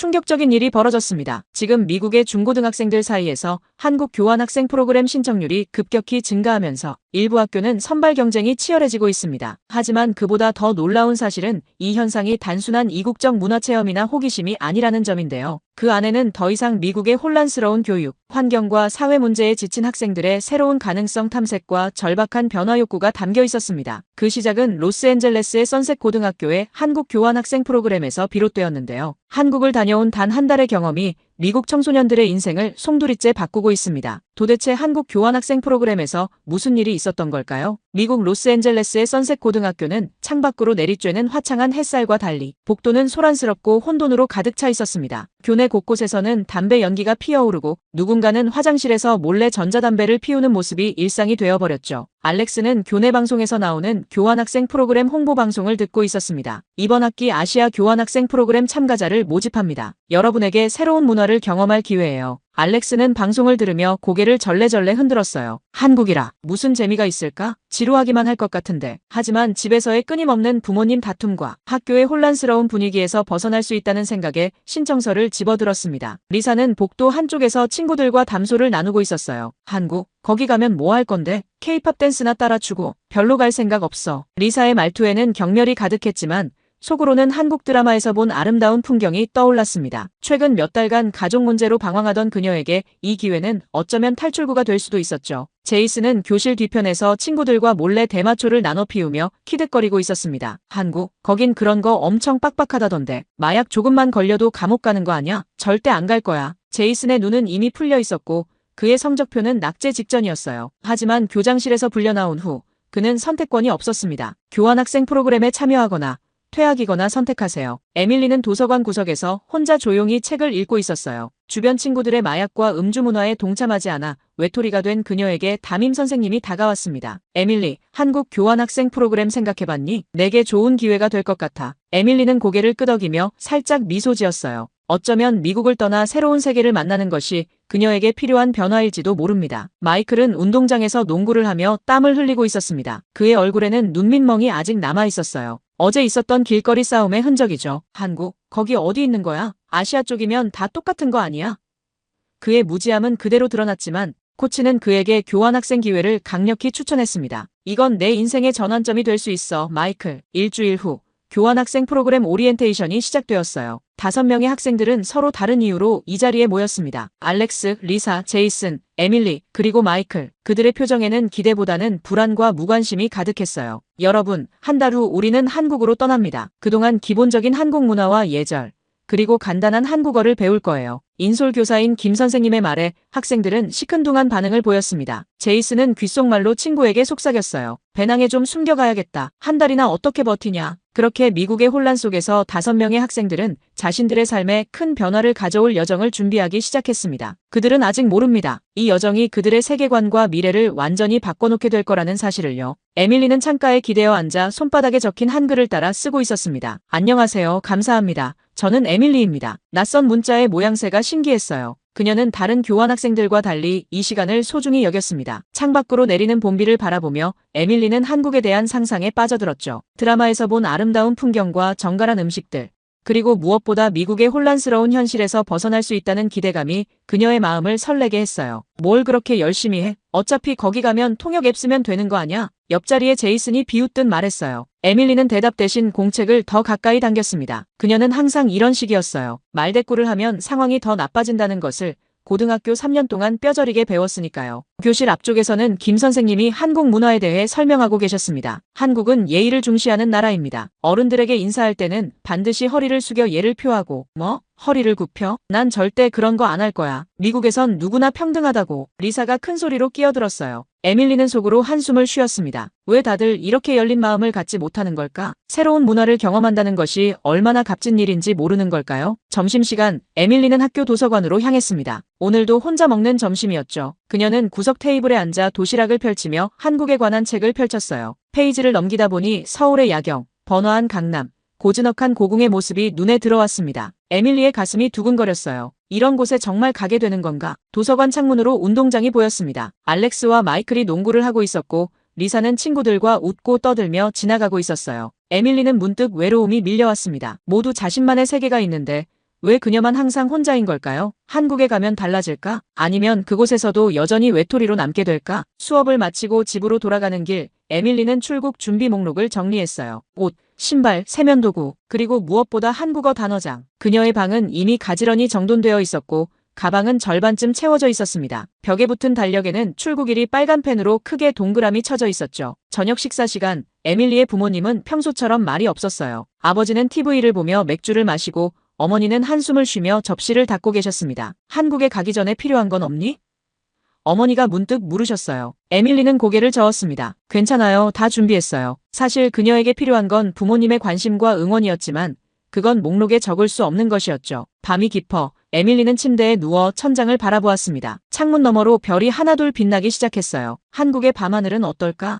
충격적인 일이 벌어졌습니다. 지금 미국의 중고등학생들 사이에서 한국 교환학생 프로그램 신청률이 급격히 증가하면서 일부 학교는 선발 경쟁이 치열해지고 있습니다. 하지만 그보다 더 놀라운 사실은 이 현상이 단순한 이국적 문화체험이나 호기심이 아니라는 점인데요. 그 안에는 더 이상 미국의 혼란스러운 교육, 환경과 사회 문제에 지친 학생들의 새로운 가능성 탐색과 절박한 변화 욕구가 담겨 있었습니다. 그 시작은 로스앤젤레스의 선셋 고등학교의 한국 교환학생 프로그램에서 비롯되었는데요. 한국을 다녀온 단 한 달의 경험이 미국 청소년들의 인생을 송두리째 바꾸고 있습니다. 도대체 한국 교환학생 프로그램에서 무슨 일이 있었던 걸까요? 미국 로스앤젤레스의 선셋 고등학교는 창밖으로 내리쬐는 화창한 햇살과 달리 복도는 소란스럽고 혼돈으로 가득 차 있었습니다. 교내 곳곳에서는 담배 연기가 피어오르고 누군가는 화장실에서 몰래 전자담배를 피우는 모습이 일상이 되어버렸죠. 알렉스는 교내 방송에서 나오는 교환학생 프로그램 홍보 방송을 듣고 있었습니다. 이번 학기 아시아 교환학생 프로그램 참가자를 모집합니다. 여러분에게 새로운 문화를 경험할 기회예요. 알렉스는 방송을 들으며 고개를 절레절레 흔들었어요. 한국이라 무슨 재미가 있을까? 지루하기만 할 것 같은데. 하지만 집에서의 끊임없는 부모님 다툼과 학교의 혼란스러운 분위기에서 벗어날 수 있다는 생각에 신청서를 집어들었습니다. 리사는 복도 한쪽에서 친구들과 담소를 나누고 있었어요. 한국? 거기 가면 뭐 할 건데? K-팝 댄스나 따라추고 별로 갈 생각 없어. 리사의 말투에는 경멸이 가득했지만 속으로는 한국 드라마에서 본 아름다운 풍경이 떠올랐습니다. 최근 몇 달간 가족 문제로 방황하던 그녀에게 이 기회는 어쩌면 탈출구가 될 수도 있었죠. 제이슨은 교실 뒤편에서 친구들과 몰래 대마초를 나눠 피우며 키득거리고 있었습니다. 한국? 거긴 그런 거 엄청 빡빡하다던데. 마약 조금만 걸려도 감옥 가는 거 아냐? 절대 안 갈 거야. 제이슨의 눈은 이미 풀려 있었고 그의 성적표는 낙제 직전이었어요. 하지만 교장실에서 불려나온 후 그는 선택권이 없었습니다. 교환학생 프로그램에 참여하거나 퇴학이거나 선택하세요. 에밀리는 도서관 구석에서 혼자 조용히 책을 읽고 있었어요. 주변 친구들의 마약과 음주 문화에 동참하지 않아 외톨이가 된 그녀에게 담임 선생님이 다가왔습니다. 에밀리, 한국 교환학생 프로그램 생각해봤니? 내게 좋은 기회가 될 것 같아. 에밀리는 고개를 끄덕이며 살짝 미소 지었어요. 어쩌면 미국을 떠나 새로운 세계를 만나는 것이 그녀에게 필요한 변화일지도 모릅니다. 마이클은 운동장에서 농구를 하며 땀을 흘리고 있었습니다. 그의 얼굴에는 눈민멍이 아직 남아 있었어요. 어제 있었던 길거리 싸움의 흔적이죠. 한국? 거기 어디 있는 거야? 아시아 쪽이면 다 똑같은 거 아니야? 그의 무지함은 그대로 드러났지만 코치는 그에게 교환학생 기회를 강력히 추천했습니다. 이건 내 인생의 전환점이 될 수 있어, 마이클. 일주일 후 교환학생 프로그램 오리엔테이션이 시작되었어요. 5명의 학생들은 서로 다른 이유로 이 자리에 모였습니다. 알렉스, 리사, 제이슨, 에밀리, 그리고 마이클. 그들의 표정에는 기대보다는 불안과 무관심이 가득했어요. 여러분, 한 달 후 우리는 한국으로 떠납니다. 그동안 기본적인 한국 문화와 예절, 그리고 간단한 한국어를 배울 거예요. 인솔 교사인 김 선생님의 말에 학생들은 시큰둥한 반응을 보였습니다. 제이슨은 귓속말로 친구에게 속삭였어요. 배낭에 좀 숨겨가야겠다. 한 달이나 어떻게 버티냐. 그렇게 미국의 혼란 속에서 5명의 학생들은 자신들의 삶에 큰 변화를 가져올 여정을 준비하기 시작했습니다. 그들은 아직 모릅니다. 이 여정이 그들의 세계관과 미래를 완전히 바꿔놓게 될 거라는 사실을요. 에밀리는 창가에 기대어 앉아 손바닥에 적힌 한글을 따라 쓰고 있었습니다. 안녕하세요. 감사합니다. 저는 에밀리입니다. 낯선 문자의 모양새가 신기했어요. 그녀는 다른 교환학생들과 달리 이 시간을 소중히 여겼습니다. 창밖으로 내리는 봄비를 바라보며 에밀리는 한국에 대한 상상에 빠져들었죠. 드라마에서 본 아름다운 풍경과 정갈한 음식들, 그리고 무엇보다 미국의 혼란스러운 현실에서 벗어날 수 있다는 기대감이 그녀의 마음을 설레게 했어요. 뭘 그렇게 열심히 해? 어차피 거기 가면 통역 앱 쓰면 되는 거 아냐? 옆자리에 제이슨이 비웃듯 말했어요. 에밀리는 대답 대신 공책을 더 가까이 당겼습니다. 그녀는 항상 이런 식이었어요. 말대꾸를 하면 상황이 더 나빠진다는 것을 고등학교 3년 동안 뼈저리게 배웠으니까요. 교실 앞쪽에서는 김 선생님이 한국 문화에 대해 설명하고 계셨습니다. 한국은 예의를 중시하는 나라입니다. 어른들에게 인사할 때는 반드시 허리를 숙여 예를 표하고, 뭐? 허리를 굽혀? 난 절대 그런 거 안 할 거야. 미국에선 누구나 평등하다고. 리사가 큰 소리로 끼어들었어요. 에밀리는 속으로 한숨을 쉬었습니다. 왜 다들 이렇게 열린 마음을 갖지 못하는 걸까? 새로운 문화를 경험한다는 것이 얼마나 값진 일인지 모르는 걸까요? 점심시간, 에밀리는 학교 도서관으로 향했습니다. 오늘도 혼자 먹는 점심이었죠. 그녀는 구석 테이블에 앉아 도시락을 펼치며 한국에 관한 책을 펼쳤어요. 페이지를 넘기다 보니 서울의 야경, 번화한 강남, 고즈넉한 고궁의 모습이 눈에 들어왔습니다. 에밀리의 가슴이 두근거렸어요. 이런 곳에 정말 가게 되는 건가? 도서관 창문으로 운동장이 보였습니다. 알렉스와 마이클이 농구를 하고 있었고 리사는 친구들과 웃고 떠들며 지나가고 있었어요. 에밀리는 문득 외로움이 밀려왔습니다. 모두 자신만의 세계가 있는데 왜 그녀만 항상 혼자인 걸까요? 한국에 가면 달라질까? 아니면 그곳에서도 여전히 외톨이로 남게 될까? 수업을 마치고 집으로 돌아가는 길, 에밀리는 출국 준비 목록을 정리했어요. 옷, 신발, 세면도구, 그리고 무엇보다 한국어 단어장. 그녀의 방은 이미 가지런히 정돈되어 있었고 가방은 절반쯤 채워져 있었습니다. 벽에 붙은 달력에는 출국일이 빨간 펜으로 크게 동그라미 쳐져 있었죠. 저녁 식사 시간, 에밀리의 부모님은 평소처럼 말이 없었어요. 아버지는 TV를 보며 맥주를 마시고 어머니는 한숨을 쉬며 접시를 닦고 계셨습니다. 한국에 가기 전에 필요한 건 없니? 어머니가 문득 물으셨어요. 에밀리는 고개를 저었습니다. 괜찮아요. 다 준비했어요. 사실 그녀에게 필요한 건 부모님의 관심과 응원이었지만 그건 목록에 적을 수 없는 것이었죠. 밤이 깊어 에밀리는 침대에 누워 천장을 바라보았습니다. 창문 너머로 별이 하나둘 빛나기 시작했어요. 한국의 밤하늘은 어떨까?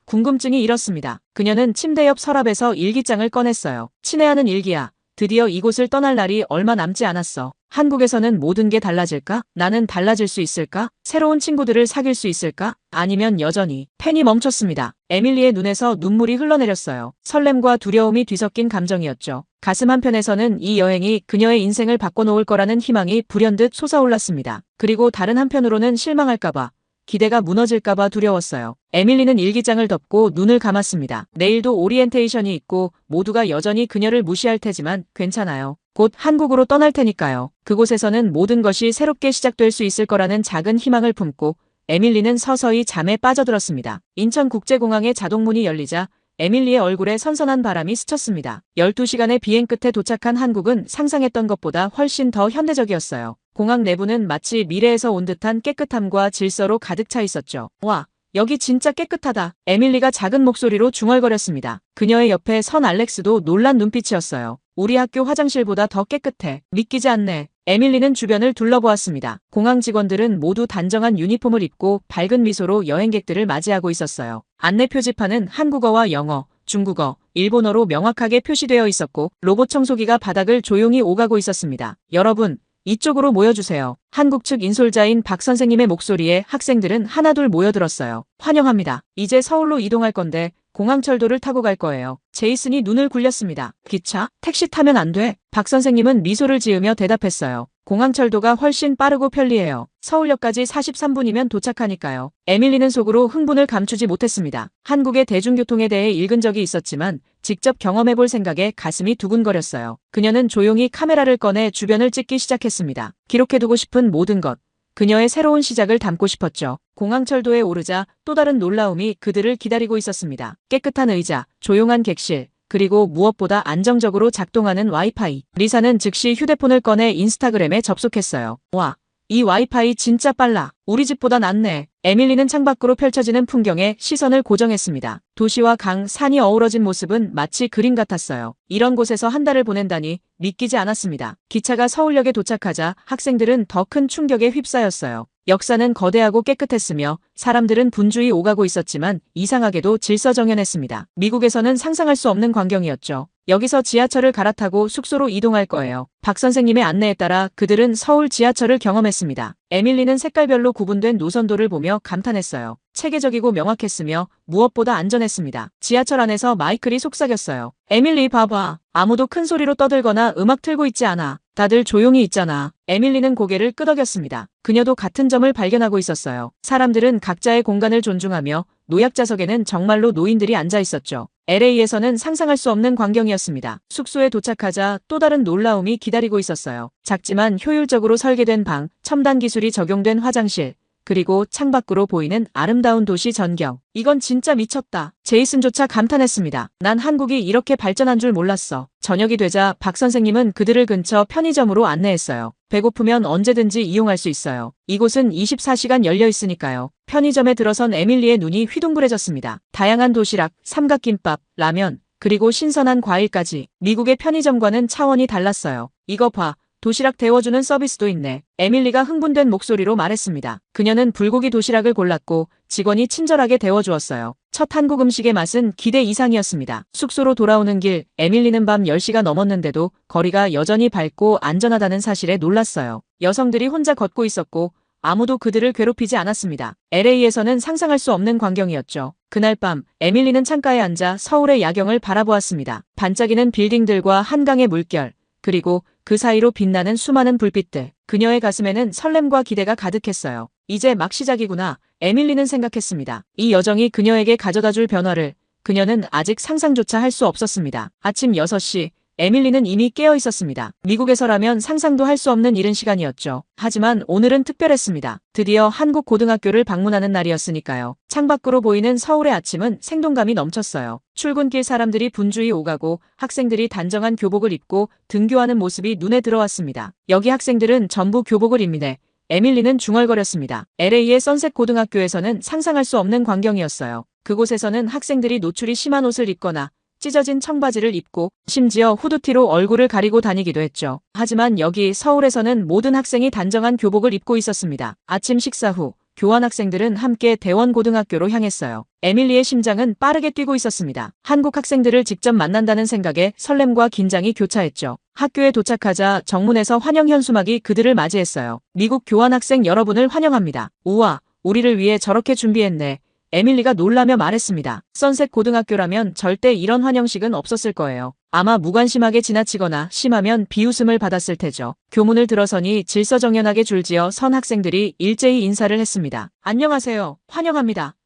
궁금증이 일었습니다. 그녀는 침대 옆 서랍에서 일기장을 꺼냈어요. 친애하는 일기야. 드디어 이곳을 떠날 날이 얼마 남지 않았어. 한국에서는 모든 게 달라질까? 나는 달라질 수 있을까? 새로운 친구들을 사귈 수 있을까? 아니면 여전히. 펜이 멈췄습니다. 에밀리의 눈에서 눈물이 흘러내렸어요. 설렘과 두려움이 뒤섞인 감정이었죠. 가슴 한편에서는 이 여행이 그녀의 인생을 바꿔놓을 거라는 희망이 불현듯 솟아올랐습니다. 그리고 다른 한편으로는 실망할까봐, 기대가 무너질까봐 두려웠어요. 에밀리는 일기장을 덮고 눈을 감았습니다. 내일도 오리엔테이션이 있고 모두가 여전히 그녀를 무시할 테지만 괜찮아요. 곧 한국으로 떠날 테니까요. 그곳에서는 모든 것이 새롭게 시작될 수 있을 거라는 작은 희망을 품고 에밀리는 서서히 잠에 빠져들었습니다. 인천국제공항의 자동문이 열리자 에밀리의 얼굴에 선선한 바람이 스쳤습니다. 12시간의 비행 끝에 도착한 한국은 상상했던 것보다 훨씬 더 현대적이었어요. 공항 내부는 마치 미래에서 온 듯한 깨끗함과 질서로 가득 차 있었죠. 와, 여기 진짜 깨끗하다. 에밀리가 작은 목소리로 중얼거렸습니다. 그녀의 옆에 선 알렉스도 놀란 눈빛이었어요. 우리 학교 화장실보다 더 깨끗해. 믿기지 않네. 에밀리는 주변을 둘러보았습니다. 공항 직원들은 모두 단정한 유니폼을 입고 밝은 미소로 여행객들을 맞이하고 있었어요. 안내 표지판은 한국어와 영어, 중국어, 일본어로 명확하게 표시되어 있었고 로봇 청소기가 바닥을 조용히 오가고 있었습니다. 여러분, 이쪽으로 모여주세요. 한국 측 인솔자인 박 선생님의 목소리에 학생들은 하나둘 모여들었어요. 환영합니다. 이제 서울로 이동할 건데 공항철도를 타고 갈 거예요. 제이슨이 눈을 굴렸습니다. 기차? 택시 타면 안 돼? 박 선생님은 미소를 지으며 대답했어요. 공항철도가 훨씬 빠르고 편리해요. 서울역까지 43분이면 도착하니까요. 에밀리는 속으로 흥분을 감추지 못했습니다. 한국의 대중교통에 대해 읽은 적이 있었지만 직접 경험해볼 생각에 가슴이 두근거렸어요. 그녀는 조용히 카메라를 꺼내 주변을 찍기 시작했습니다. 기록해두고 싶은 모든 것. 그녀의 새로운 시작을 담고 싶었죠. 공항철도에 오르자 또 다른 놀라움이 그들을 기다리고 있었습니다. 깨끗한 의자, 조용한 객실, 그리고 무엇보다 안정적으로 작동하는 와이파이. 리사는 즉시 휴대폰을 꺼내 인스타그램에 접속했어요. 와, 이 와이파이 진짜 빨라. 우리 집보다 낫네. 에밀리는 창밖으로 펼쳐지는 풍경에 시선을 고정했습니다. 도시와 강, 산이 어우러진 모습은 마치 그림 같았어요. 이런 곳에서 한 달을 보낸다니 믿기지 않았습니다. 기차가 서울역에 도착하자 학생들은 더 큰 충격에 휩싸였어요. 역사는 거대하고 깨끗했으며 사람들은 분주히 오가고 있었지만 이상하게도 질서정연했습니다. 미국에서는 상상할 수 없는 광경이었죠. 여기서 지하철을 갈아타고 숙소로 이동할 거예요. 박 선생님의 안내에 따라 그들은 서울 지하철을 경험했습니다. 에밀리는 색깔별로 구분된 노선도를 보며 감탄했어요. 체계적이고 명확했으며 무엇보다 안전했습니다. 지하철 안에서 마이클이 속삭였어요. 에밀리 봐봐. 아무도 큰 소리로 떠들거나 음악 틀고 있지 않아. 다들 조용히 있잖아. 에밀리는 고개를 끄덕였습니다. 그녀도 같은 점을 발견하고 있었어요. 사람들은 각자의 공간을 존중하며 노약자석에는 정말로 노인들이 앉아 있었죠. LA에서는 상상할 수 없는 광경이었습니다. 숙소에 도착하자 또 다른 놀라움이 기다리고 있었어요. 작지만 효율적으로 설계된 방, 첨단 기술이 적용된 화장실, 그리고 창밖으로 보이는 아름다운 도시 전경. 이건 진짜 미쳤다. 제이슨조차 감탄했습니다. 난 한국이 이렇게 발전한 줄 몰랐어. 저녁이 되자 박 선생님은 그들을 근처 편의점으로 안내했어요. 배고프면 언제든지 이용할 수 있어요. 이곳은 24시간 열려 있으니까요. 편의점에 들어선 에밀리의 눈이 휘둥그레졌습니다. 다양한 도시락, 삼각김밥, 라면, 그리고 신선한 과일까지. 미국의 편의점과는 차원이 달랐어요. 이거 봐. 도시락 데워주는 서비스도 있네. 에밀리가 흥분된 목소리로 말했습니다. 그녀는 불고기 도시락을 골랐고 직원이 친절하게 데워주었어요. 첫 한국 음식의 맛은 기대 이상이었습니다. 숙소로 돌아오는 길, 에밀리는 밤 10시가 넘었는데도 거리가 여전히 밝고 안전하다는 사실에 놀랐어요. 여성들이 혼자 걷고 있었고 아무도 그들을 괴롭히지 않았습니다. LA에서는 상상할 수 없는 광경이었죠. 그날 밤 에밀리는 창가에 앉아 서울의 야경을 바라보았습니다. 반짝이는 빌딩들과 한강의 물결, 그리고 그 사이로 빛나는 수많은 불빛들. 그녀의 가슴에는 설렘과 기대가 가득했어요. 이제 막 시작이구나. 에밀리는 생각했습니다. 이 여정이 그녀에게 가져다줄 변화를 그녀는 아직 상상조차 할 수 없었습니다. 아침 6시. 에밀리는 이미 깨어 있었습니다. 미국에서라면 상상도 할 수 없는 이른 시간이었죠. 하지만 오늘은 특별했습니다. 드디어 한국 고등학교를 방문하는 날이었으니까요. 창밖으로 보이는 서울의 아침은 생동감이 넘쳤어요. 출근길 사람들이 분주히 오가고 학생들이 단정한 교복을 입고 등교하는 모습이 눈에 들어왔습니다. 여기 학생들은 전부 교복을 입니네. 에밀리는 중얼거렸습니다. LA의 선셋 고등학교에서는 상상할 수 없는 광경이었어요. 그곳에서는 학생들이 노출이 심한 옷을 입거나 찢어진 청바지를 입고 심지어 후드티로 얼굴을 가리고 다니기도 했죠. 하지만 여기 서울에서는 모든 학생이 단정한 교복을 입고 있었습니다. 아침 식사 후 교환학생들은 함께 대원고등학교로 향했어요. 에밀리의 심장은 빠르게 뛰고 있었습니다. 한국 학생들을 직접 만난다는 생각에 설렘과 긴장이 교차했죠. 학교에 도착하자 정문에서 환영 현수막이 그들을 맞이했어요. 미국 교환학생 여러분을 환영합니다. 우와, 우리를 위해 저렇게 준비했네. 에밀리가 놀라며 말했습니다. 선셋 고등학교라면 절대 이런 환영식은 없었을 거예요. 아마 무관심하게 지나치거나 심하면 비웃음을 받았을 테죠. 교문을 들어서니 질서정연하게 줄지어 선 학생들이 일제히 인사를 했습니다. 안녕하세요. 환영합니다.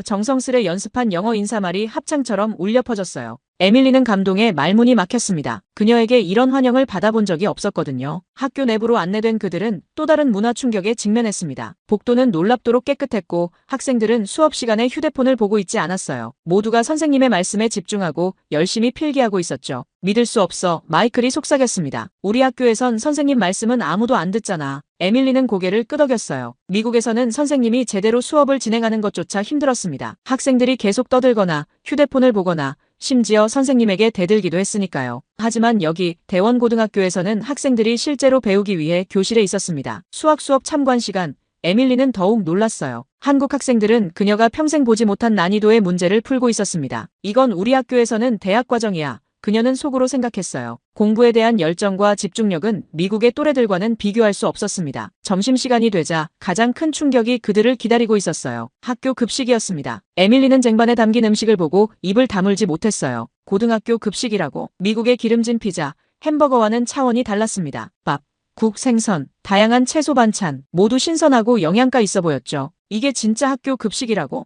정성스레 연습한 영어 인사말이 합창처럼 울려 퍼졌어요. 에밀리는 감동에 말문이 막혔습니다. 그녀에게 이런 환영을 받아본 적이 없었거든요. 학교 내부로 안내된 그들은 또 다른 문화 충격에 직면했습니다. 복도는 놀랍도록 깨끗했고 학생들은 수업 시간에 휴대폰을 보고 있지 않았어요. 모두가 선생님의 말씀에 집중하고 열심히 필기하고 있었죠. 믿을 수 없어. 마이클이 속삭였습니다. 우리 학교에선 선생님 말씀은 아무도 안 듣잖아. 에밀리는 고개를 끄덕였어요. 미국에서는 선생님이 제대로 수업을 진행하는 것조차 힘들었습니다. 학생들이 계속 떠들거나 휴대폰을 보거나 심지어 선생님에게 대들기도 했으니까요. 하지만 여기 대원고등학교에서는 학생들이 실제로 배우기 위해 교실에 있었습니다. 수학 수업 참관 시간. 에밀리는 더욱 놀랐어요. 한국 학생들은 그녀가 평생 보지 못한 난이도의 문제를 풀고 있었습니다. 이건 우리 학교에서는 대학 과정이야. 그녀는 속으로 생각했어요. 공부에 대한 열정과 집중력은 미국의 또래들과는 비교할 수 없었습니다. 점심시간이 되자 가장 큰 충격이 그들을 기다리고 있었어요. 학교 급식이었습니다. 에밀리는 쟁반에 담긴 음식을 보고 입을 다물지 못했어요. 고등학교 급식이라고. 미국의 기름진 피자, 햄버거와는 차원이 달랐습니다. 밥, 국, 생선, 다양한 채소 반찬, 모두 신선하고 영양가 있어 보였죠. 이게 진짜 학교 급식이라고?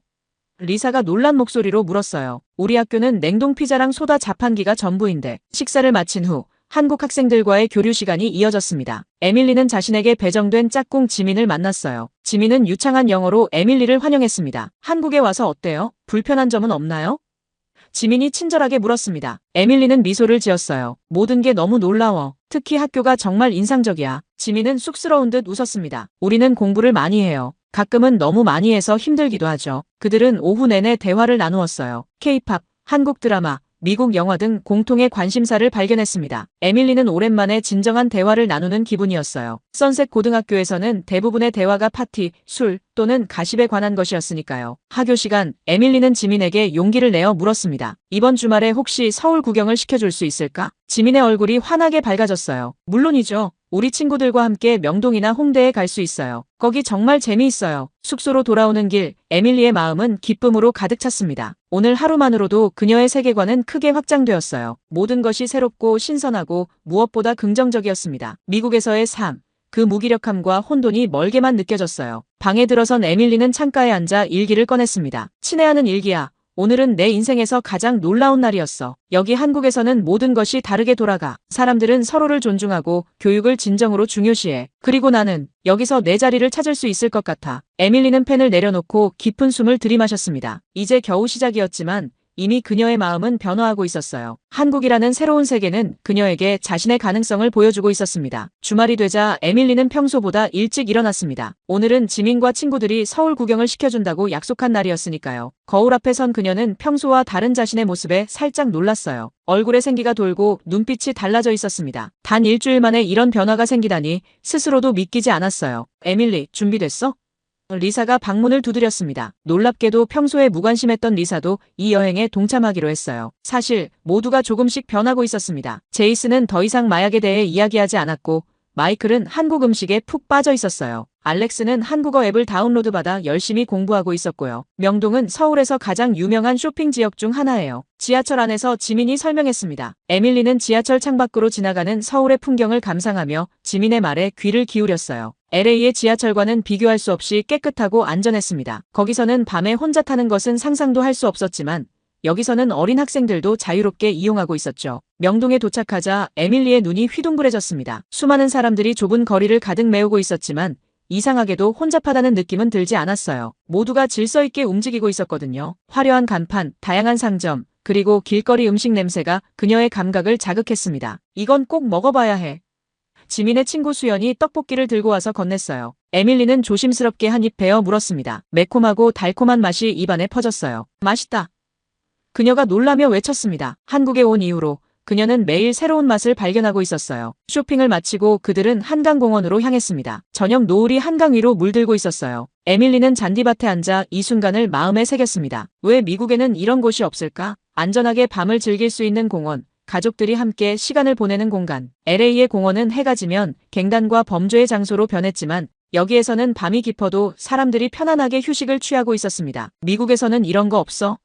리사가 놀란 목소리로 물었어요. 우리 학교는 냉동 피자랑 소다 자판기가 전부인데. 식사를 마친 후 한국 학생들과의 교류 시간이 이어졌습니다. 에밀리는 자신에게 배정된 짝꿍 지민을 만났어요. 지민은 유창한 영어로 에밀리를 환영했습니다. 한국에 와서 어때요? 불편한 점은 없나요? 지민이 친절하게 물었습니다. 에밀리는 미소를 지었어요. 모든 게 너무 놀라워. 특히 학교가 정말 인상적이야. 지민은 쑥스러운 듯 웃었습니다. 우리는 공부를 많이 해요. 가끔은 너무 많이 해서 힘들기도 하죠. 그들은 오후 내내 대화를 나누었어요. K-팝, 한국 드라마, 미국 영화 등 공통의 관심사를 발견했습니다. 에밀리는 오랜만에 진정한 대화를 나누는 기분이었어요. 선셋 고등학교에서는 대부분의 대화가 파티, 술 또는 가십에 관한 것이었으니까요. 하교 시간, 에밀리는 지민에게 용기를 내어 물었습니다. 이번 주말에 혹시 서울 구경을 시켜줄 수 있을까? 지민의 얼굴이 환하게 밝아졌어요. 물론이죠. 우리 친구들과 함께 명동이나 홍대에 갈 수 있어요. 거기 정말 재미있어요. 숙소로 돌아오는 길, 에밀리의 마음은 기쁨으로 가득 찼습니다. 오늘 하루만으로도 그녀의 세계관은 크게 확장되었어요. 모든 것이 새롭고 신선하고 무엇보다 긍정적이었습니다. 미국에서의 삶, 그 무기력함과 혼돈이 멀게만 느껴졌어요. 방에 들어선 에밀리는 창가에 앉아 일기를 꺼냈습니다. 친애하는 일기야. 오늘은 내 인생에서 가장 놀라운 날이었어. 여기 한국에서는 모든 것이 다르게 돌아가. 사람들은 서로를 존중하고 교육을 진정으로 중요시해. 그리고 나는 여기서 내 자리를 찾을 수 있을 것 같아. 에밀리는 펜을 내려놓고 깊은 숨을 들이마셨습니다. 이제 겨우 시작이었지만 이미 그녀의 마음은 변화하고 있었어요. 한국이라는 새로운 세계는 그녀에게 자신의 가능성을 보여주고 있었습니다. 주말이 되자 에밀리는 평소보다 일찍 일어났습니다. 오늘은 지민과 친구들이 서울 구경을 시켜준다고 약속한 날이었으니까요. 거울 앞에 선 그녀는 평소와 다른 자신의 모습에 살짝 놀랐어요. 얼굴에 생기가 돌고 눈빛이 달라져 있었습니다. 단 일주일 만에 이런 변화가 생기다니 스스로도 믿기지 않았어요. 에밀리, 준비됐어? 리사가 방문을 두드렸습니다. 놀랍게도 평소에 무관심했던 리사도 이 여행에 동참하기로 했어요. 사실 모두가 조금씩 변하고 있었습니다. 제이슨은 더 이상 마약에 대해 이야기하지 않았고 마이클은 한국 음식에 푹 빠져 있었어요. 알렉스는 한국어 앱을 다운로드받아 열심히 공부하고 있었고요. 명동은 서울에서 가장 유명한 쇼핑 지역 중 하나예요. 지하철 안에서 지민이 설명했습니다. 에밀리는 지하철 창밖으로 지나가는 서울의 풍경을 감상하며 지민의 말에 귀를 기울였어요. LA의 지하철과는 비교할 수 없이 깨끗하고 안전했습니다. 거기서는 밤에 혼자 타는 것은 상상도 할 수 없었지만 여기서는 어린 학생들도 자유롭게 이용하고 있었죠. 명동에 도착하자 에밀리의 눈이 휘둥그레졌습니다. 수많은 사람들이 좁은 거리를 가득 메우고 있었지만 이상하게도 혼잡하다는 느낌은 들지 않았어요. 모두가 질서 있게 움직이고 있었거든요. 화려한 간판, 다양한 상점, 그리고 길거리 음식 냄새가 그녀의 감각을 자극했습니다. 이건 꼭 먹어봐야 해. 지민의 친구 수연이 떡볶이를 들고 와서 건넸어요. 에밀리는 조심스럽게 한 입 베어 물었습니다. 매콤하고 달콤한 맛이 입안에 퍼졌어요. 맛있다. 그녀가 놀라며 외쳤습니다. 한국에 온 이후로 그녀는 매일 새로운 맛을 발견하고 있었어요. 쇼핑을 마치고 그들은 한강공원으로 향했습니다. 저녁 노을이 한강 위로 물들고 있었어요. 에밀리는 잔디밭에 앉아 이 순간을 마음에 새겼습니다. 왜 미국에는 이런 곳이 없을까? 안전하게 밤을 즐길 수 있는 공원, 가족들이 함께 시간을 보내는 공간. LA의 공원은 해가 지면 갱단과 범죄의 장소로 변했지만 여기에서는 밤이 깊어도 사람들이 편안하게 휴식을 취하고 있었습니다. 미국에서는 이런 거 없어?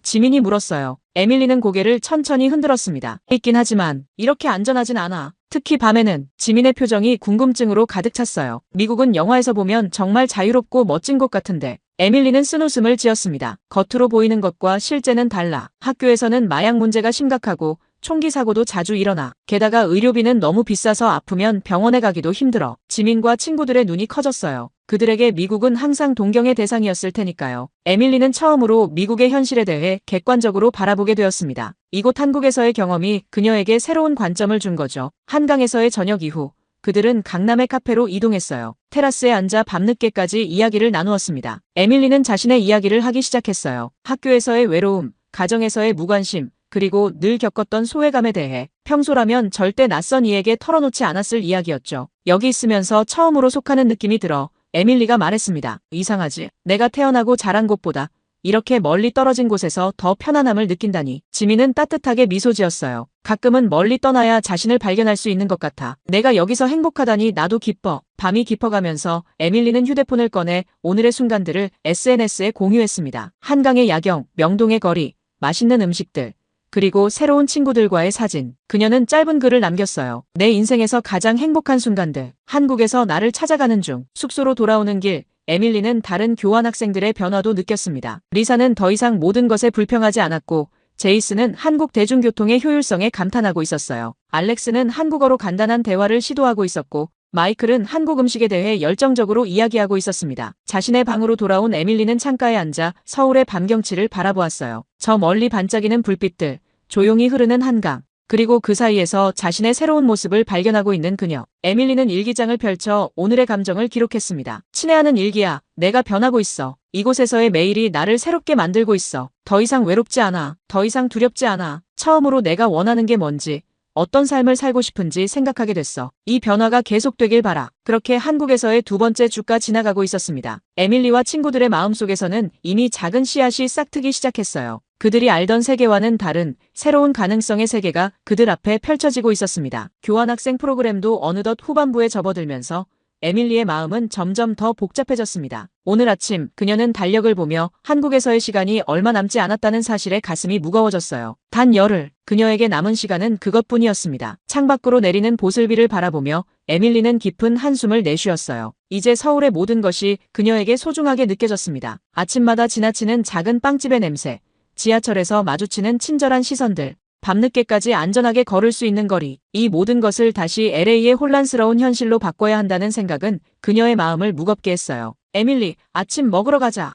지민이 물었어요. 에밀리는 고개를 천천히 흔들었습니다. 있긴 하지만 이렇게 안전하진 않아. 특히 밤에는. 지민의 표정이 궁금증으로 가득 찼어요. 미국은 영화에서 보면 정말 자유롭고 멋진 곳 같은데. 에밀리는 쓴웃음을 지었습니다. 겉으로 보이는 것과 실제는 달라. 학교에서는 마약 문제가 심각하고 총기 사고도 자주 일어나. 게다가 의료비는 너무 비싸서 아프면 병원에 가기도 힘들어. 지민과 친구들의 눈이 커졌어요. 그들에게 미국은 항상 동경의 대상이었을 테니까요. 에밀리는 처음으로 미국의 현실에 대해 객관적으로 바라보게 되었습니다. 이곳 한국에서의 경험이 그녀에게 새로운 관점을 준 거죠. 한강에서의 저녁 이후 그들은 강남의 카페로 이동했어요. 테라스에 앉아 밤늦게까지 이야기를 나누었습니다. 에밀리는 자신의 이야기를 하기 시작했어요. 학교에서의 외로움, 가정에서의 무관심, 그리고 늘 겪었던 소외감에 대해 평소라면 절대 낯선 이에게 털어놓지 않았을 이야기였죠. 여기 있으면서 처음으로 속하는 느낌이 들어 에밀리가 말했습니다. 이상하지? 내가 태어나고 자란 곳보다 이렇게 멀리 떨어진 곳에서 더 편안함을 느낀다니. 지민은 따뜻하게 미소 지었어요. 가끔은 멀리 떠나야 자신을 발견할 수 있는 것 같아. 내가 여기서 행복하다니 나도 기뻐. 밤이 깊어가면서 에밀리는 휴대폰을 꺼내 오늘의 순간들을 SNS에 공유했습니다. 한강의 야경, 명동의 거리, 맛있는 음식들, 그리고 새로운 친구들과의 사진. 그녀는 짧은 글을 남겼어요. 내 인생에서 가장 행복한 순간들. 한국에서 나를 찾아가는 중. 숙소로 돌아오는 길. 에밀리는 다른 교환 학생들의 변화도 느꼈습니다. 리사는 더 이상 모든 것에 불평하지 않았고 제이스는 한국 대중교통의 효율성에 감탄하고 있었어요. 알렉스는 한국어로 간단한 대화를 시도하고 있었고 마이클은 한국 음식에 대해 열정적으로 이야기하고 있었습니다. 자신의 방으로 돌아온 에밀리는 창가에 앉아 서울의 밤 경치를 바라보았어요. 저 멀리 반짝이는 불빛들, 조용히 흐르는 한강, 그리고 그 사이에서 자신의 새로운 모습을 발견하고 있는 그녀. 에밀리는 일기장을 펼쳐 오늘의 감정을 기록했습니다. 친애하는 일기야, 내가 변하고 있어. 이곳에서의 매일이 나를 새롭게 만들고 있어. 더 이상 외롭지 않아. 더 이상 두렵지 않아. 처음으로 내가 원하는 게 뭔지, 어떤 삶을 살고 싶은지 생각하게 됐어. 이 변화가 계속되길 바라. 그렇게 한국에서의 두 번째 주가 지나가고 있었습니다. 에밀리와 친구들의 마음속에서는 이미 작은 씨앗이 싹트기 시작했어요. 그들이 알던 세계와는 다른 새로운 가능성의 세계가 그들 앞에 펼쳐지고 있었습니다. 교환학생 프로그램도 어느덧 후반부에 접어들면서 에밀리의 마음은 점점 더 복잡해졌습니다. 오늘 아침 그녀는 달력을 보며 한국에서의 시간이 얼마 남지 않았다는 사실에 가슴이 무거워졌어요. 단 열흘, 그녀에게 남은 시간은 그것뿐이었습니다. 창밖으로 내리는 보슬비를 바라보며 에밀리는 깊은 한숨을 내쉬었어요. 이제 서울의 모든 것이 그녀에게 소중하게 느껴졌습니다. 아침마다 지나치는 작은 빵집의 냄새, 지하철에서 마주치는 친절한 시선들, 밤늦게까지 안전하게 걸을 수 있는 거리, 이 모든 것을 다시 LA의 혼란스러운 현실로 바꿔야 한다는 생각은 그녀의 마음을 무겁게 했어요. 에밀리, 아침 먹으러 가자.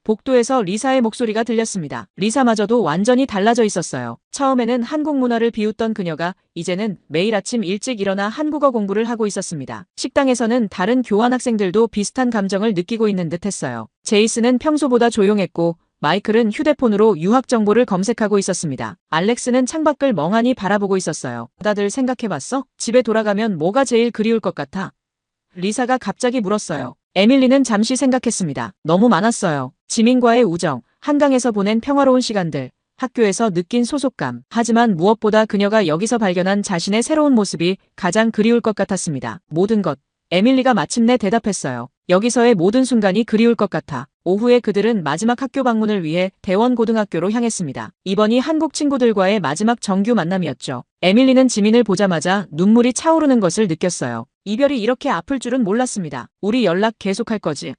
복도에서 리사의 목소리가 들렸습니다. 리사마저도 완전히 달라져 있었어요. 처음에는 한국 문화를 비웃던 그녀가 이제는 매일 아침 일찍 일어나 한국어 공부를 하고 있었습니다. 식당에서는 다른 교환학생들도 비슷한 감정을 느끼고 있는 듯 했어요. 제이스는 평소보다 조용했고 마이클은 휴대폰으로 유학 정보를 검색하고 있었습니다. 알렉스는 창밖을 멍하니 바라보고 있었어요. 다들 생각해봤어? 집에 돌아가면 뭐가 제일 그리울 것 같아? 리사가 갑자기 물었어요. 에밀리는 잠시 생각했습니다. 너무 많았어요. 지민과의 우정, 한강에서 보낸 평화로운 시간들, 학교에서 느낀 소속감. 하지만 무엇보다 그녀가 여기서 발견한 자신의 새로운 모습이 가장 그리울 것 같았습니다. 모든 것. 에밀리가 마침내 대답했어요. 여기서의 모든 순간이 그리울 것 같아. 오후에 그들은 마지막 학교 방문을 위해 대원고등학교로 향했습니다. 이번이 한국 친구들과의 마지막 정규 만남이었죠. 에밀리는 지민을 보자마자 눈물이 차오르는 것을 느꼈어요. 이별이 이렇게 아플 줄은 몰랐습니다. 우리 연락 계속할 거지?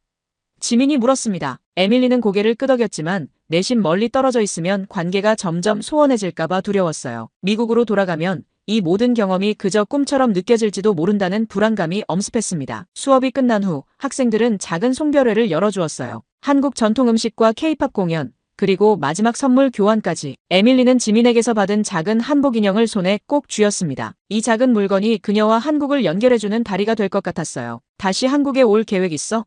지민이 물었습니다. 에밀리는 고개를 끄덕였지만 내심 멀리 떨어져 있으면 관계가 점점 소원해질까봐 두려웠어요. 미국으로 돌아가면 이 모든 경험이 그저 꿈처럼 느껴질지도 모른다는 불안감이 엄습했습니다. 수업이 끝난 후 학생들은 작은 송별회를 열어주었어요. 한국 전통 음식과 케이팝 공연, 그리고 마지막 선물 교환까지. 에밀리는 지민에게서 받은 작은 한복 인형을 손에 꼭 쥐었습니다. 이 작은 물건이 그녀와 한국을 연결해주는 다리가 될 것 같았어요. 다시 한국에 올 계획 있어?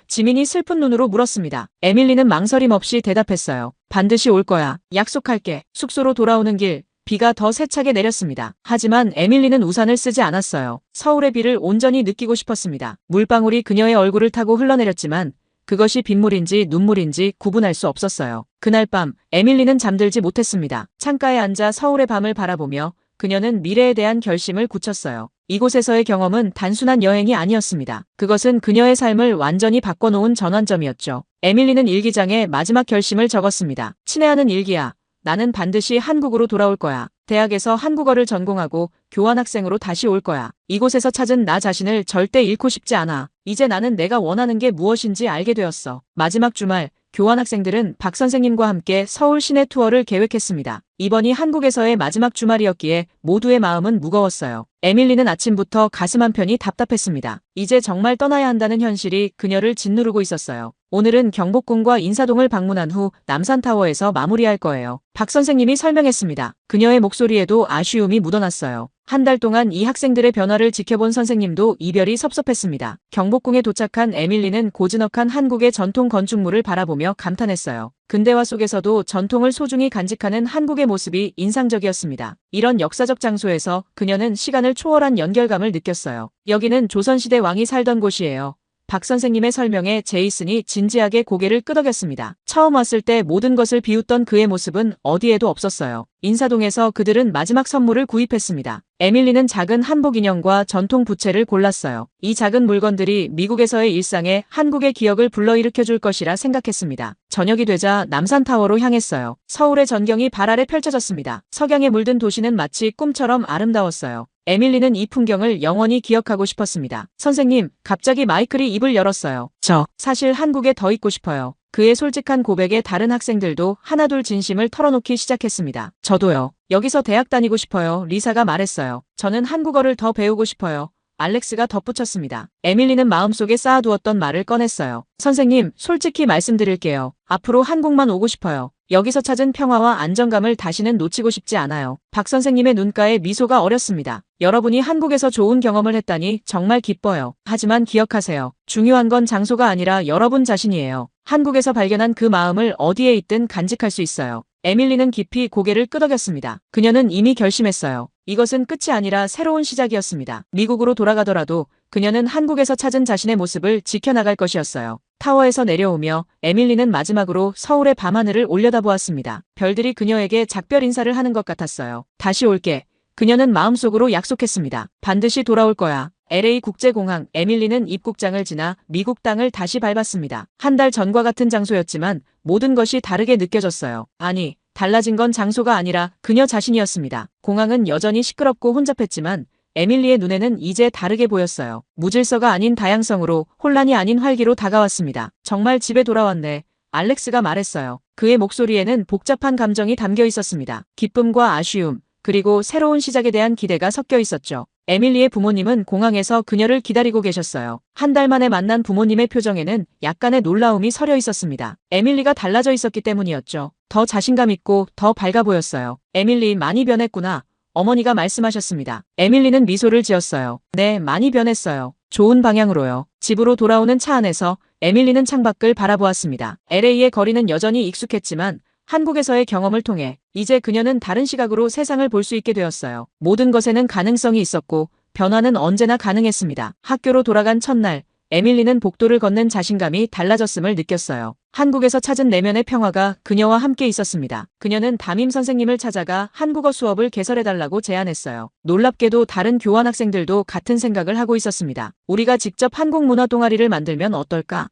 지민이 슬픈 눈으로 물었습니다. 에밀리는 망설임 없이 대답했어요. 반드시 올 거야. 약속할게. 숙소로 돌아오는 길, 비가 더 세차게 내렸습니다. 하지만 에밀리는 우산을 쓰지 않았어요. 서울의 비를 온전히 느끼고 싶었습니다. 물방울이 그녀의 얼굴을 타고 흘러내렸지만 그것이 빗물인지 눈물인지 구분할 수 없었어요. 그날 밤 에밀리는 잠들지 못했습니다. 창가에 앉아 서울의 밤을 바라보며 그녀는 미래에 대한 결심을 굳혔어요. 이곳에서의 경험은 단순한 여행이 아니었습니다. 그것은 그녀의 삶을 완전히 바꿔놓은 전환점이었죠. 에밀리는 일기장에 마지막 결심을 적었습니다. 친애하는 일기야. 나는 반드시 한국으로 돌아올 거야. 대학에서 한국어를 전공하고 교환학생으로 다시 올 거야. 이곳에서 찾은 나 자신을 절대 잃고 싶지 않아. 이제 나는 내가 원하는 게 무엇인지 알게 되었어. 마지막 주말, 교환학생들은 박 선생님과 함께 서울 시내 투어를 계획했습니다. 이번이 한국에서의 마지막 주말이었기에 모두의 마음은 무거웠어요. 에밀리는 아침부터 가슴 한편이 답답했습니다. 이제 정말 떠나야 한다는 현실이 그녀를 짓누르고 있었어요. 오늘은 경복궁과 인사동을 방문한 후 남산타워에서 마무리할 거예요. 박 선생님이 설명했습니다. 그녀의 목소리에도 아쉬움이 묻어났어요. 한 달 동안 이 학생들의 변화를 지켜본 선생님도 이별이 섭섭했습니다. 경복궁에 도착한 에밀리는 고즈넉한 한국의 전통 건축물을 바라보며 감탄했어요. 근대화 속에서도 전통을 소중히 간직하는 한국의 모습이 인상적이었습니다. 이런 역사적 장소에서 그녀는 시간을 초월한 연결감을 느꼈어요. 여기는 조선시대 왕이 살던 곳이에요. 박 선생님의 설명에 제이슨이 진지하게 고개를 끄덕였습니다. 처음 왔을 때 모든 것을 비웃던 그의 모습은 어디에도 없었어요. 인사동에서 그들은 마지막 선물을 구입했습니다. 에밀리는 작은 한복 인형과 전통 부채를 골랐어요. 이 작은 물건들이 미국에서의 일상에 한국의 기억을 불러일으켜줄 것이라 생각했습니다. 저녁이 되자 남산타워로 향했어요. 서울의 전경이 발 아래 펼쳐졌습니다. 석양에 물든 도시는 마치 꿈처럼 아름다웠어요. 에밀리는 이 풍경을 영원히 기억하고 싶었습니다. 선생님, 갑자기 마이클이 입을 열었어요. 저 사실 한국에 더 있고 싶어요. 그의 솔직한 고백에 다른 학생들도 하나둘 진심을 털어놓기 시작했습니다. 저도요. 여기서 대학 다니고 싶어요. 리사가 말했어요. 저는 한국어를 더 배우고 싶어요. 알렉스가 덧붙였습니다. 에밀리는 마음속에 쌓아두었던 말을 꺼냈어요. 선생님, 솔직히 말씀드릴게요. 앞으로 한국만 오고 싶어요. 여기서 찾은 평화와 안정감을 다시는 놓치고 싶지 않아요. 박 선생님의 눈가에 미소가 어렸습니다. 여러분이 한국에서 좋은 경험을 했다니 정말 기뻐요. 하지만 기억하세요. 중요한 건 장소가 아니라 여러분 자신이에요. 한국에서 발견한 그 마음을 어디에 있든 간직할 수 있어요. 에밀리는 깊이 고개를 끄덕였습니다. 그녀는 이미 결심했어요. 이것은 끝이 아니라 새로운 시작이었습니다. 미국으로 돌아가더라도 그녀는 한국에서 찾은 자신의 모습을 지켜나갈 것이었어요. 타워에서 내려오며 에밀리는 마지막으로 서울의 밤하늘을 올려다보았습니다. 별들이 그녀에게 작별 인사를 하는 것 같았어요. 다시 올게. 그녀는 마음속으로 약속했습니다. 반드시 돌아올 거야. LA 국제공항. 에밀리는 입국장을 지나 미국 땅을 다시 밟았습니다. 한 달 전과 같은 장소였지만 모든 것이 다르게 느껴졌어요. 아니, 달라진 건 장소가 아니라 그녀 자신이었습니다. 공항은 여전히 시끄럽고 혼잡했지만 에밀리의 눈에는 이제 다르게 보였어요. 무질서가 아닌 다양성으로, 혼란이 아닌 활기로 다가왔습니다. 정말 집에 돌아왔네. 알렉스가 말했어요. 그의 목소리에는 복잡한 감정이 담겨 있었습니다. 기쁨과 아쉬움, 그리고 새로운 시작에 대한 기대가 섞여 있었죠. 에밀리의 부모님은 공항에서 그녀를 기다리고 계셨어요. 한 달 만에 만난 부모님의 표정에는 약간의 놀라움이 서려 있었습니다. 에밀리가 달라져 있었기 때문이었죠. 더 자신감 있고 더 밝아 보였어요. 에밀리, 많이 변했구나. 어머니가 말씀하셨습니다. 에밀리는 미소를 지었어요. 네, 많이 변했어요. 좋은 방향으로요. 집으로 돌아오는 차 안에서 에밀리는 창밖을 바라보았습니다. LA의 거리는 여전히 익숙했지만 한국에서의 경험을 통해 이제 그녀는 다른 시각으로 세상을 볼 수 있게 되었어요. 모든 것에는 가능성이 있었고 변화는 언제나 가능했습니다. 학교로 돌아간 첫날, 에밀리는 복도를 걷는 자신감이 달라졌음을 느꼈어요. 한국에서 찾은 내면의 평화가 그녀와 함께 있었습니다. 그녀는 담임 선생님을 찾아가 한국어 수업을 개설해달라고 제안했어요. 놀랍게도 다른 교환학생들도 같은 생각을 하고 있었습니다. 우리가 직접 한국 문화 동아리를 만들면 어떨까?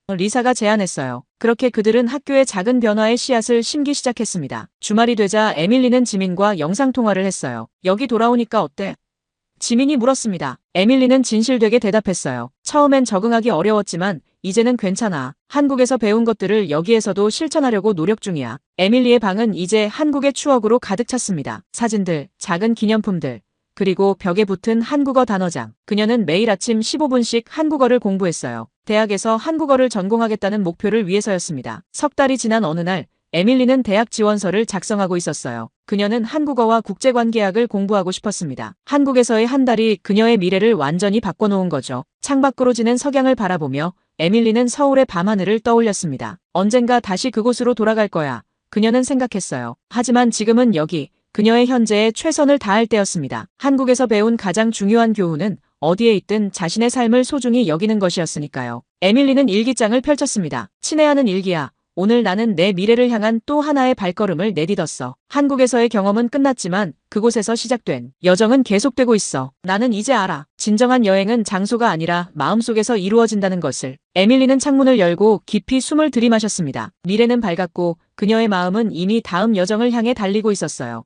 리사가 제안했어요. 그렇게 그들은 학교의 작은 변화의 씨앗을 심기 시작했습니다. 주말이 되자 에밀리는 지민과 영상통화를 했어요. 여기 돌아오니까 어때? 지민이 물었습니다. 에밀리는 진실되게 대답했어요. 처음엔 적응하기 어려웠지만 이제는 괜찮아. 한국에서 배운 것들을 여기에서도 실천하려고 노력 중이야. 에밀리의 방은 이제 한국의 추억으로 가득 찼습니다. 사진들, 작은 기념품들, 그리고 벽에 붙은 한국어 단어장. 그녀는 매일 아침 15분씩 한국어를 공부했어요. 대학에서 한국어를 전공하겠다는 목표를 위해서였습니다. 석 달이 지난 어느 날 에밀리는 대학 지원서를 작성하고 있었어요. 그녀는 한국어와 국제관계학을 공부하고 싶었습니다. 한국에서의 한 달이 그녀의 미래를 완전히 바꿔놓은 거죠. 창밖으로 지는 석양을 바라보며 에밀리는 서울의 밤하늘을 떠올렸습니다. 언젠가 다시 그곳으로 돌아갈 거야. 그녀는 생각했어요. 하지만 지금은 여기, 그녀의 현재에 최선을 다할 때였습니다. 한국에서 배운 가장 중요한 교훈은 어디에 있든 자신의 삶을 소중히 여기는 것이었으니까요. 에밀리는 일기장을 펼쳤습니다. 친애하는 일기야. 오늘 나는 내 미래를 향한 또 하나의 발걸음을 내딛었어. 한국에서의 경험은 끝났지만 그곳에서 시작된 여정은 계속되고 있어. 나는 이제 알아. 진정한 여행은 장소가 아니라 마음속에서 이루어진다는 것을. 에밀리는 창문을 열고 깊이 숨을 들이마셨습니다. 미래는 밝았고 그녀의 마음은 이미 다음 여정을 향해 달리고 있었어요.